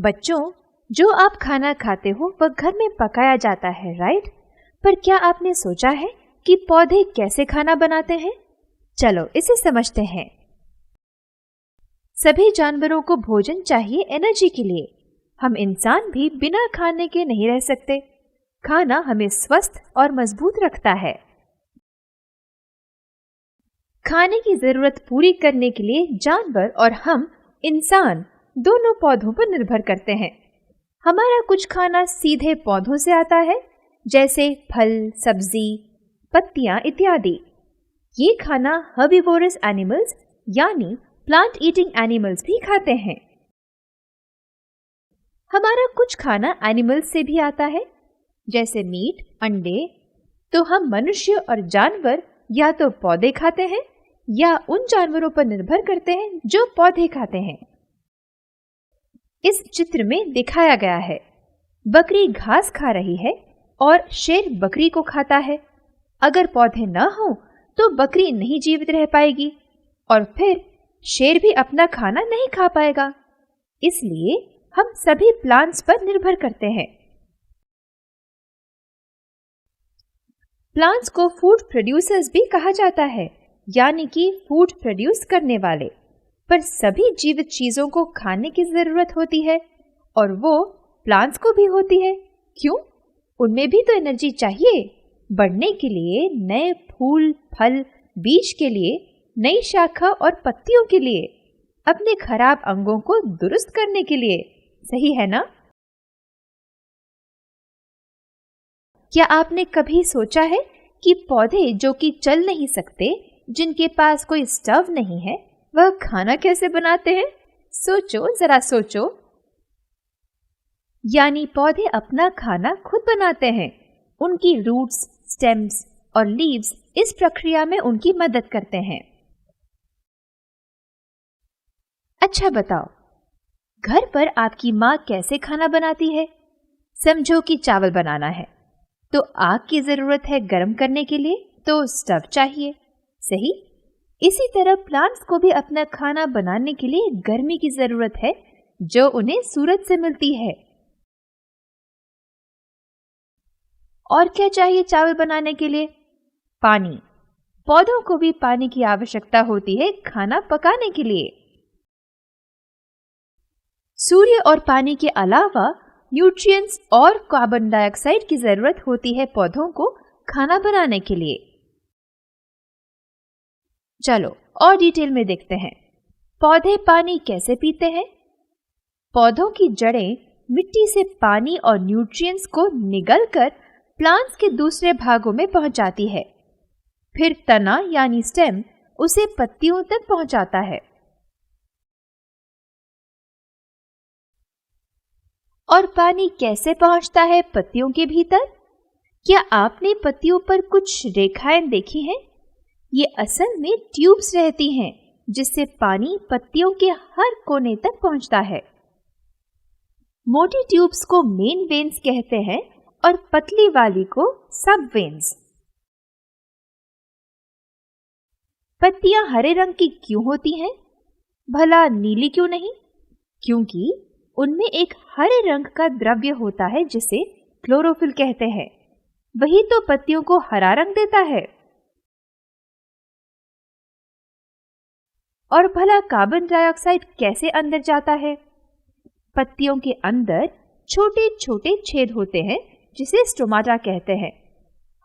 बच्चों, जो आप खाना खाते हो वह घर में पकाया जाता है, राइट? पर क्या आपने सोचा है कि पौधे कैसे खाना बनाते हैं? चलो इसे समझते हैं। सभी जानवरों को भोजन चाहिए एनर्जी के लिए। हम इंसान भी बिना खाने के नहीं रह सकते। खाना हमें स्वस्थ और मजबूत रखता है। खाने की जरूरत पूरी करने के लिए जानवर और हम इंसान दोनों पौधों पर निर्भर करते हैं। हमारा कुछ खाना सीधे पौधों से आता है, जैसे फल, सब्जी, पत्तियां इत्यादि। ये खाना हर्बिवोरस एनिमल्स यानी प्लांट ईटिंग एनिमल्स भी खाते हैं। हमारा कुछ खाना एनिमल्स से भी आता है, जैसे मीट, अंडे। तो हम मनुष्य और जानवर या तो पौधे खाते हैं या उन जानवरों पर निर्भर करते हैं जो पौधे खाते हैं। इस चित्र में दिखाया गया है, बकरी घास खा रही है और शेर बकरी को खाता है। अगर पौधे न हो तो बकरी नहीं जीवित रह पाएगी और फिर शेर भी अपना खाना नहीं खा पाएगा। इसलिए हम सभी प्लांट्स पर निर्भर करते हैं। प्लांट्स को फूड प्रोड्यूसर्स भी कहा जाता है, यानी कि फूड प्रोड्यूस करने वाले। पर सभी जीवित चीजों को खाने की जरूरत होती है और वो प्लांट्स को भी होती है। क्यों? उनमें भी तो एनर्जी चाहिए बढ़ने के लिए, नए फूल, फल, बीज के लिए, नई शाखा और पत्तियों के लिए, अपने खराब अंगों को दुरुस्त करने के लिए। सही है ना? क्या आपने कभी सोचा है कि पौधे जो कि चल नहीं सकते, जिनके पास कोई स्टव नहीं है, वह खाना कैसे बनाते हैं? सोचो, जरा सोचो। यानी पौधे अपना खाना खुद बनाते हैं। उनकी रूट्स, स्टेम्स और लीव्स इस प्रक्रिया में उनकी मदद करते हैं। अच्छा बताओ, घर पर आपकी माँ कैसे खाना बनाती है? समझो कि चावल बनाना है तो आग की जरूरत है गर्म करने के लिए, तो स्टव चाहिए। सही? इसी तरह प्लांट्स को भी अपना खाना बनाने के लिए गर्मी की जरूरत है, जो उन्हें सूरज से मिलती है। और क्या चाहिए चावल बनाने के लिए? पानी। पौधों को भी पानी की आवश्यकता होती है खाना पकाने के लिए। सूर्य और पानी के अलावा न्यूट्रिएंट्स और कार्बन डाइऑक्साइड की जरूरत होती है पौधों को खाना बनाने के लिए। चलो और डिटेल में देखते हैं। पौधे पानी कैसे पीते हैं? पौधों की जड़ें मिट्टी से पानी और न्यूट्रिएंट्स को निगलकर प्लांट्स के दूसरे भागों में पहुंचाती है। फिर तना यानी स्टेम उसे पत्तियों तक पहुंचाता है। और पानी कैसे पहुंचता है पत्तियों के भीतर? क्या आपने पत्तियों पर कुछ रेखाएं देखी हैं? ये असल में ट्यूब्स रहती हैं, जिससे पानी पत्तियों के हर कोने तक पहुंचता है। मोटी ट्यूब्स को मेन वेन्स कहते हैं और पतली वाली को सब वेन्स। पत्तियां हरे रंग की क्यों होती हैं? भला नीली क्यों नहीं? क्योंकि उनमें एक हरे रंग का द्रव्य होता है जिसे क्लोरोफिल कहते हैं। वही तो पत्तियों को हरा रंग देता है। और भला कार्बन डाइऑक्साइड कैसे अंदर जाता है? पत्तियों के अंदर छोटे छोटे छेद होते हैं जिसे स्टोमाटा कहते हैं।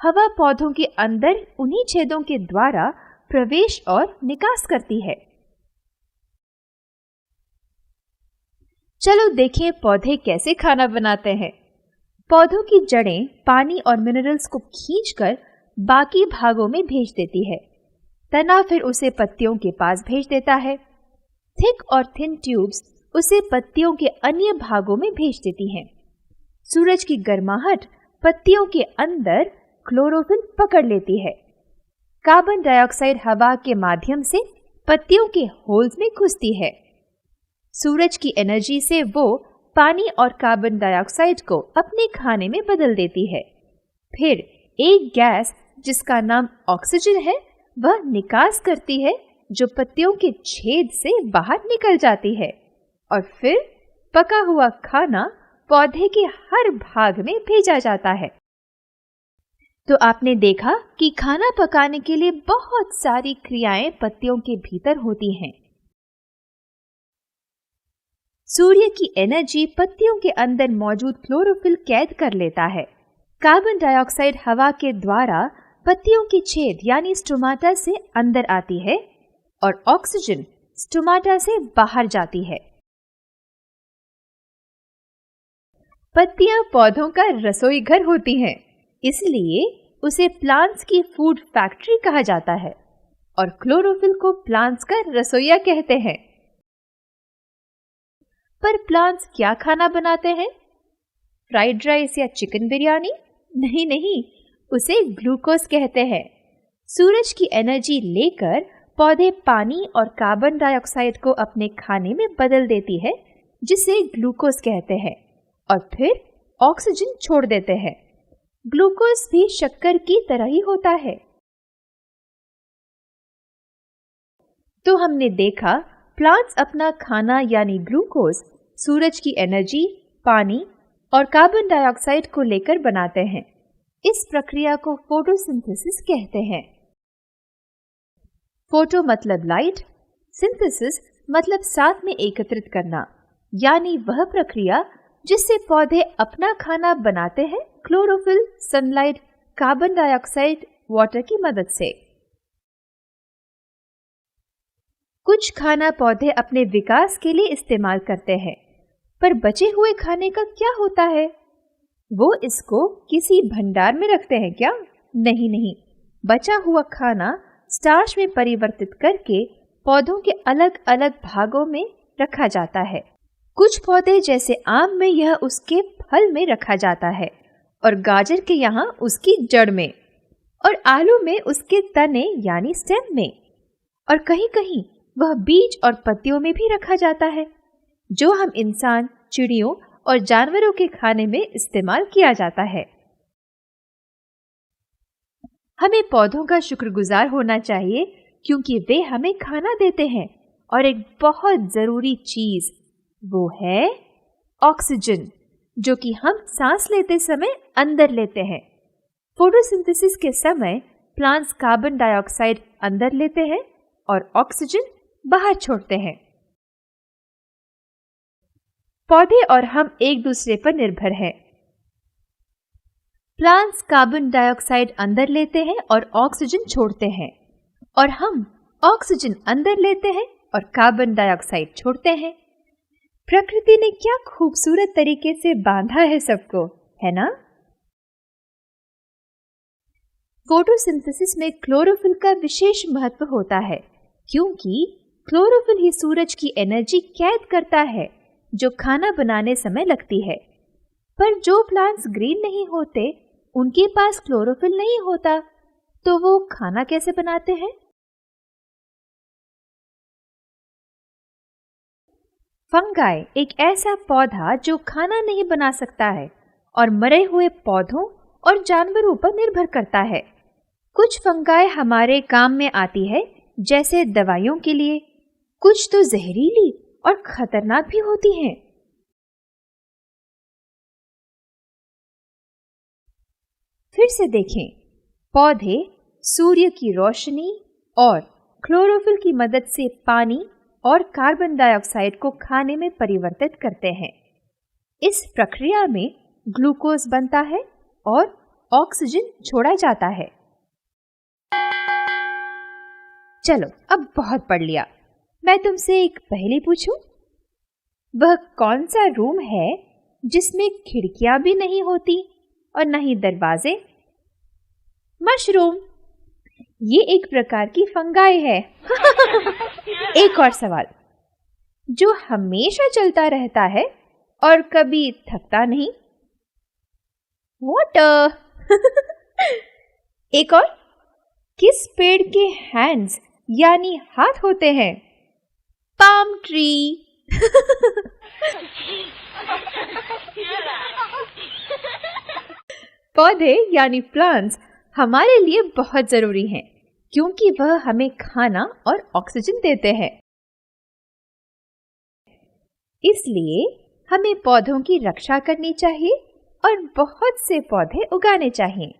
हवा पौधों के अंदर उन्हीं छेदों के द्वारा प्रवेश और निकास करती है। चलो देखें पौधे कैसे खाना बनाते हैं। पौधों की जड़ें पानी और मिनरल्स को खींचकर बाकी भागों में भेज देती है। तना फिर उसे पत्तियों के पास भेज देता है। थिक और थिन ट्यूब्स उसे पत्तियों के अन्य भागों में भेज देती हैं। सूरज की गर्माहट पत्तियों के अंदर क्लोरोफिल पकड़ लेती है। कार्बन डाइऑक्साइड हवा के माध्यम से पत्तियों के होल्स में घुसती है। सूरज की एनर्जी से वो पानी और कार्बन डाइऑक्साइड को अपने खाने में बदल देती है। फिर एक गैस जिसका नाम ऑक्सीजन है वह निकास करती है, जो पत्तियों के छेद से बाहर निकल जाती है और फिर पका हुआ खाना पौधे के हर भाग में भेजा जाता है। तो आपने देखा कि खाना पकाने के लिए बहुत सारी क्रियाएं पत्तियों के भीतर होती हैं। सूर्य की एनर्जी पत्तियों के अंदर मौजूद क्लोरोफिल कैद कर लेता है। कार्बन डाइऑक्साइड हवा के द्वारा पत्तियों के छेद यानी स्टोमाटा से अंदर आती है और ऑक्सीजन स्टोमाटा से बाहर जाती है। पत्तियां पौधों का रसोई घर होती हैं, इसलिए उसे प्लांट्स की फूड फैक्ट्री कहा जाता है और क्लोरोफिल को प्लांट्स का रसोइया कहते हैं। पर प्लांट्स क्या खाना बनाते हैं? फ्राइड राइस या चिकन बिरयानी? नहीं, उसे ग्लूकोज कहते हैं। सूरज की एनर्जी लेकर पौधे पानी और कार्बन डाइऑक्साइड को अपने खाने में बदल देती है, जिसे ग्लूकोज कहते हैं, और फिर ऑक्सीजन छोड़ देते हैं। ग्लूकोज भी शक्कर की तरह ही होता है। तो हमने देखा प्लांट्स अपना खाना यानी ग्लूकोज सूरज की एनर्जी, पानी और कार्बन डाइऑक्साइड को लेकर बनाते हैं। इस प्रक्रिया को फोटोसिंथेसिस कहते हैं। फोटो मतलब लाइट, सिंथेसिस मतलब साथ में एकत्रित करना, यानी वह प्रक्रिया जिससे पौधे अपना खाना बनाते हैं chlorophyll, sunlight, carbon dioxide, water की मदद से। कुछ खाना पौधे अपने विकास के लिए इस्तेमाल करते हैं, पर बचे हुए खाने का क्या होता है? वो इसको किसी भंडार में रखते हैं क्या? नहीं, बचा हुआ खाना स्टार्च में परिवर्तित करके पौधों के अलग अलग भागों में रखा जाता है। कुछ पौधे जैसे आम में यह उसके फल में रखा जाता है, और गाजर के यहाँ उसकी जड़ में, और आलू में उसके तने यानी स्टेम में, और कहीं कहीं वह बीज और पत्तियों में भी रखा जाता है, जो हम इंसान, चिड़ियों और जानवरों के खाने में इस्तेमाल किया जाता है। हमें पौधों का शुक्रगुजार होना चाहिए, क्योंकि वे हमें खाना देते हैं, और एक बहुत जरूरी चीज वो है ऑक्सीजन, जो कि हम सांस लेते समय अंदर लेते हैं। फोटोसिंथेसिस के समय प्लांट्स कार्बन डाइऑक्साइड अंदर लेते हैं और ऑक्सीजन बाहर छोड़ते हैं। पौधे और हम एक दूसरे पर निर्भर हैं। प्लांट्स कार्बन डाइऑक्साइड अंदर लेते हैं और ऑक्सीजन छोड़ते हैं, और हम ऑक्सीजन अंदर लेते हैं और कार्बन डाइऑक्साइड छोड़ते हैं। प्रकृति ने क्या खूबसूरत तरीके से बांधा है सबको, है ना? फोटोसिंथेसिस में क्लोरोफिल का विशेष महत्व होता है, क्योंकि क्लोरोफिल ही सूरज की एनर्जी कैद करता है, जो खाना बनाने समय लगती है। पर जो प्लांट्स ग्रीन नहीं होते, उनके पास क्लोरोफिल नहीं होता, तो वो खाना कैसे बनाते हैं? फंगाई एक ऐसा पौधा जो खाना नहीं बना सकता है और मरे हुए पौधों और जानवरों पर निर्भर करता है। कुछ फंगाई हमारे काम में आती है, जैसे दवाइयों के लिए, कुछ तो जहरीली और खतरनाक भी होती हैं। फिर से देखें, पौधे सूर्य की रोशनी और क्लोरोफिल की मदद से पानी और कार्बन डाइऑक्साइड को खाने में परिवर्तित करते हैं। इस प्रक्रिया में ग्लूकोज बनता है और ऑक्सीजन छोड़ा जाता है। चलो, अब बहुत पढ़ लिया। मैं तुमसे एक पहेली पूछूं? वह कौन सा रूम है जिसमें खिड़कियां भी नहीं होती और न ही दरवाजे? मशरूम। ये एक प्रकार की फंगाई है। एक और सवाल, जो हमेशा चलता रहता है और कभी थकता नहीं? वाटर। एक और, किस पेड़ के हैंड्स यानी हाथ होते हैं? Palm tree. पौधे यानी प्लांट्स हमारे लिए बहुत जरूरी हैं, क्योंकि वह हमें खाना और ऑक्सीजन देते हैं। इसलिए हमें पौधों की रक्षा करनी चाहिए और बहुत से पौधे उगाने चाहिए।